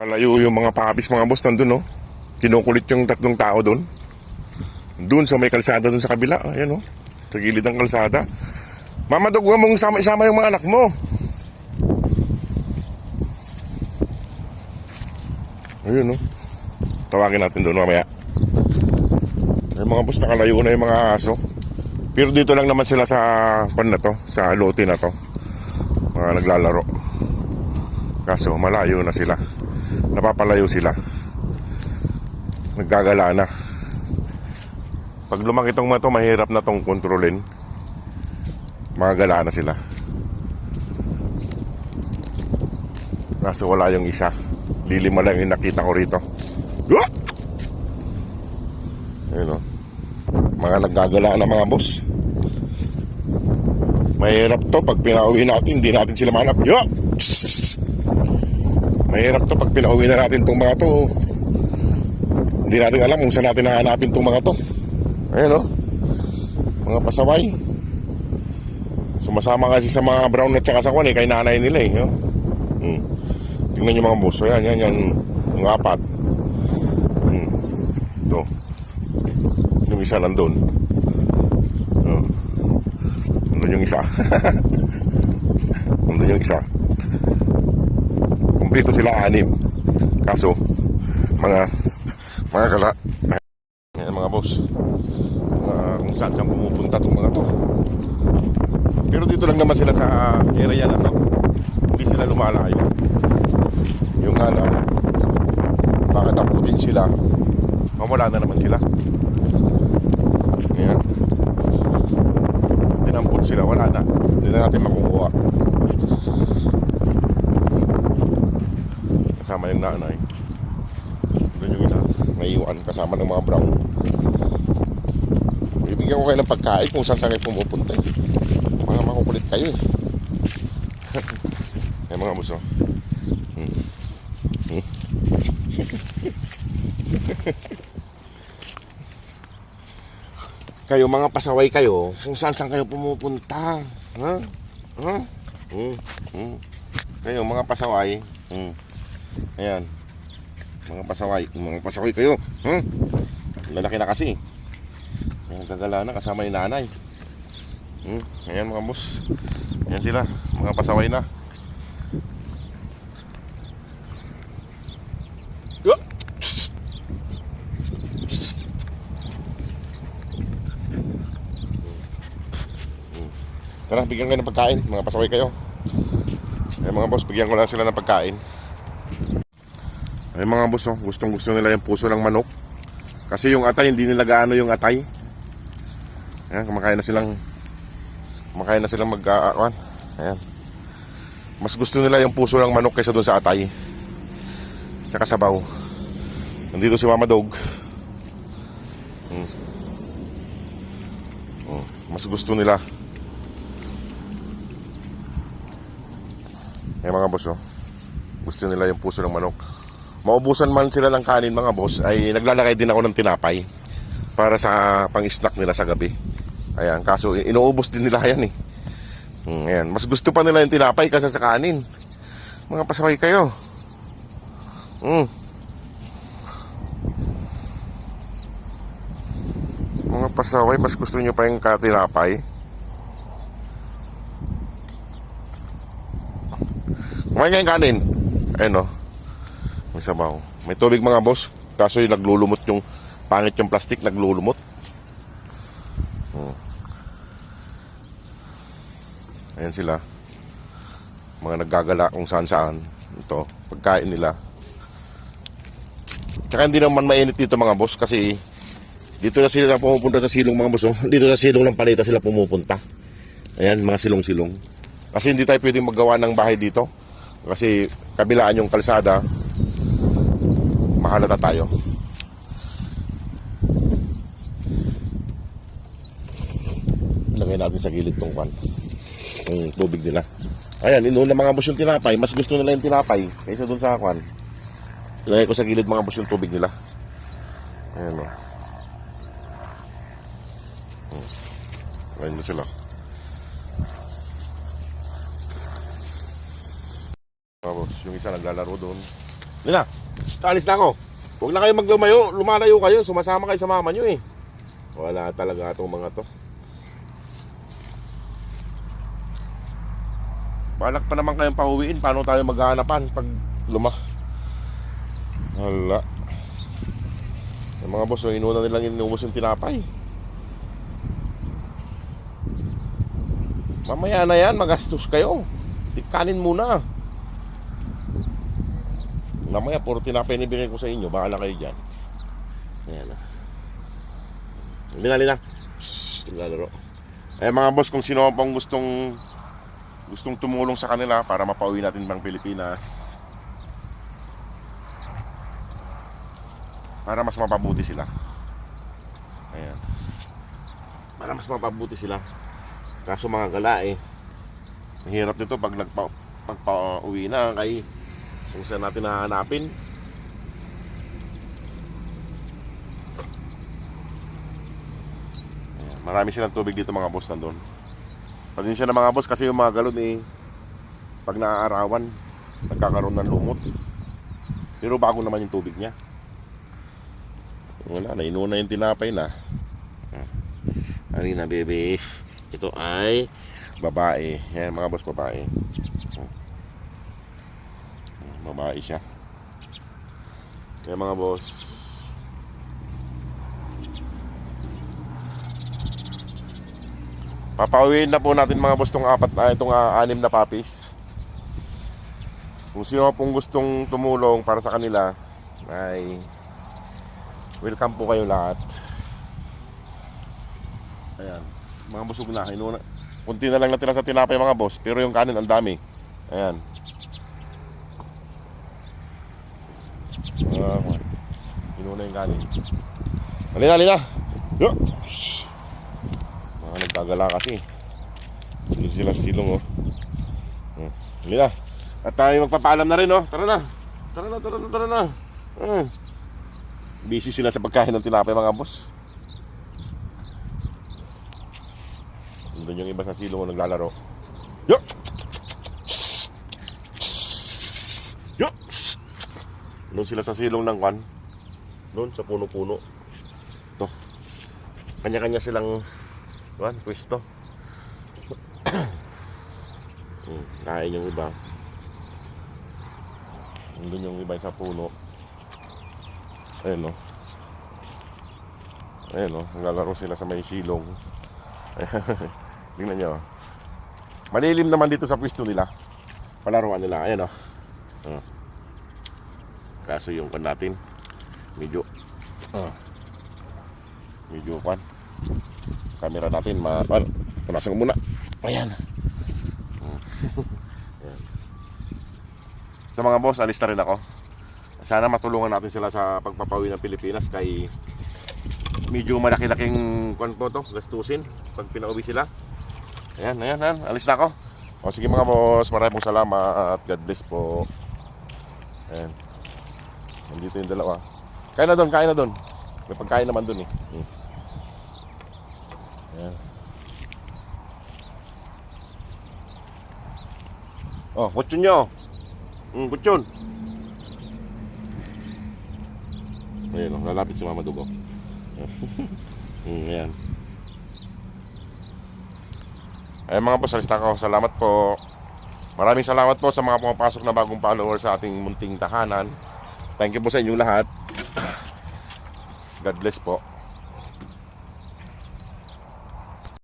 Malayo yung mga papis mga boss nandun, no? Kinukulit yung tatlong tao doon. Doon sa may kalsada doon sa kabila. Ayan, no? Sa gilid ng kalsada. Mamadog, huwag mong isama yung mga anak mo. Ayun, no? Tawagin natin doon mamaya. Yung mga boss, nakalayo na yung mga aso. Pero dito lang naman sila sa pan na to, sa lote na to. Mga naglalaro. Kaso malayo na sila. Napapalayo sila. Naggagala na. Pag lumaki tong mga to, mahirap na tong kontrolin. Magagala na sila. Kaso wala yung isa. Lilima lang yung nakita ko rito. Ayun, o. Mga naggagala na mga boss. Mahirap to pag pinauwi natin, hindi natin sila manap. Mahirap to pag pinauwi na natin itong mga to. Hindi natin alam kung saan natin hahanapin itong mga to. Ayan, o. Mga pasaway. Sumasama kasi sa mga brown at saka sa kwan, kay nanay nila, eh. Tingnan nyo mga boss. Ayan, yan. Yung apat. Ito. Yung isa nandun. Nandun yung isa. Nandun yung isa. Kumplito sila 6. Kaso mga kala. Ayan mga boss. Kung saan pumupunta itong mga to. Pero dito lang naman sila sa area na to. Hindi sila lumalayo. Yung nga lang, bakit aputin sila, mamula na naman sila. Ayan. Tinampot sila, wala na. Hindi na natin makukuha. Kasama yung nanay. Doon yung isa, naiwan kasama ng mga brown. Bibigyan ko kayo ng pagkain kung saan kayo pumupunta. Mga makukulit kayo, eh. Ay mga buso. Kayo mga pasaway kayo, kung saan kayo pumupunta. Ha? Kayo mga pasaway. Ayan. Mga pasaway kayo. Lalaki na kasi. Ayan, gagala na kasama yung nanay. Ayan mga boss. Ayan sila, mga pasaway na. Tara, bigyan kayo ng pagkain. Mga pasaway kayo. Ay mga boss, bigyan ko lang sila ng pagkain. Ay mga boss, gustong gusto nila yung puso ng manok. Kasi yung atay, hindi nila gaano yung atay. Ayan, kumakain na silang mag-aawan. Ayan. Mas gusto nila yung puso ng manok kaysa dun sa atay. Tsaka sabaw. Nandito si Mama Dog. Mas gusto nila. Ayan mga boss, gusto nila yung puso ng manok. Maubusan man sila ng kanin mga boss, ay naglalagay din ako ng tinapay para sa pang-snack nila sa gabi. Ayan, kaso inuubos din nila yan, eh. Ayan, mas gusto pa nila yung tinapay kaysa sa kanin. Mga pasaway kayo. Mga pasaway, mas gusto nyo pa yung tinapay. Kumain nga yung kanin. Ayun, may sabaw. May tubig mga boss. Kaso yung naglulumot yung pangit yung plastic, naglulumot. Ayan sila. Mga naggagala kung saan. Ito, pagkain nila. Tsaka hindi naman mainit dito mga boss. Kasi dito na sila pumupunta sa silong mga boss. Dito sa silong ng paleta sila pumupunta. Ayan, mga silong-silong. Kasi hindi tayo pwedeng maggawa ng bahay dito. Kasi kabilaan yung kalsada, mahalata tayo. Lagay natin sa gilid tong kwan, yung tubig nila. Ayan, inuuna mga boss yung tinapay. Mas gusto nila yung tinapay kaysa dun sa kwan. Lagay ko sa gilid mga boss yung tubig nila. Ayan, ayan na sila. Tapos yung isa naglalaro doon. Nila, alis na ako. Huwag na kayo maglumayo, lumalayo kayo, sumasama kayo sa mama nyo eh. Wala talaga itong mga to. Balak pa naman kayong pauwiin, paano tayo maghahanapan pag Hala. Yung mga boss, yung inuna nilang inuubos yung tinapay. Mamaya na yan, magastos kayo. Kanin muna. Mamaya, puro tinapay nibigay ko sa inyo. Bahala kayo dyan. Ayan. Lina. Shhh, lalaro. Eh mga boss, kung sino pang gustong tumulong sa kanila para mapauwi natin ng Pilipinas, para mas mapabuti sila. Ayan. Para mas mapabuti sila. Kaso mga gala eh, ang hirap nito pag pagpa-uwi na kay kung saan natin hahanapin. Ayan. Marami silang tubig dito mga boss nandun. Pasensya na mga boss kasi yung mga galon eh, pag naaarawan nagkakaroon ng lumot. Pero bago naman yung tubig niya. Wala na, inuna yung tinapay na. Halina bebe. Ito ay babae. Yan mga boss, babae. Babae siya. Yan mga boss. Papauwiin na po natin mga boss itong anim na puppies. Kung sino pong gustong tumulong para sa kanila ay welcome po kayo lahat. Ayan, mga busog na. Kunti na lang natira sa tinapay mga boss, pero yung kanin ang dami. Ayan. Inuna yung kanin. Halina. Yo. Mga nagkagala kasi. Sunod sila sa silong oh. Halina. At tayo magpapaalam na rin oh. Tara na. Busy sila sa pagkain ng tinapay mga boss. Doon yung iba sa silong naglalaro. Yo! Yo! Doon sila sa silong ng kwan. Doon sa puno-puno. Ito. Kanya-kanya silang pwesto. Kain yung iba. Doon yung iba sa puno. Ayan o. Naglalaro sila sa may silong. Tingnan nyo. Malilim naman dito sa pwesto nila. Palaruan nila. Ayan o. Kaso yung kan natin medyo kan camera natin punasan ko muna. Ayan. So mga boss, alis na rin ako. Sana matulungan natin sila sa pagpapawi ng Pilipinas kay medyo malaki-laking gastusin pag pinauwi sila. Ayan. Alis na ako. O sige mga boss, maraming salamat. God bless po. Ayan. Nandito yung dalawa. Kain na doon. May pagkain naman doon eh. Ayan. Oh, kutsyon nyo. Kutsyon. Ayan, lalapit si Mama Dugo. Ayan. Ayan mga boss, alis na ako. Salamat po. Maraming salamat po sa mga pumapasok na bagong followers sa ating munting tahanan. Thank you po sa inyong lahat. God bless po.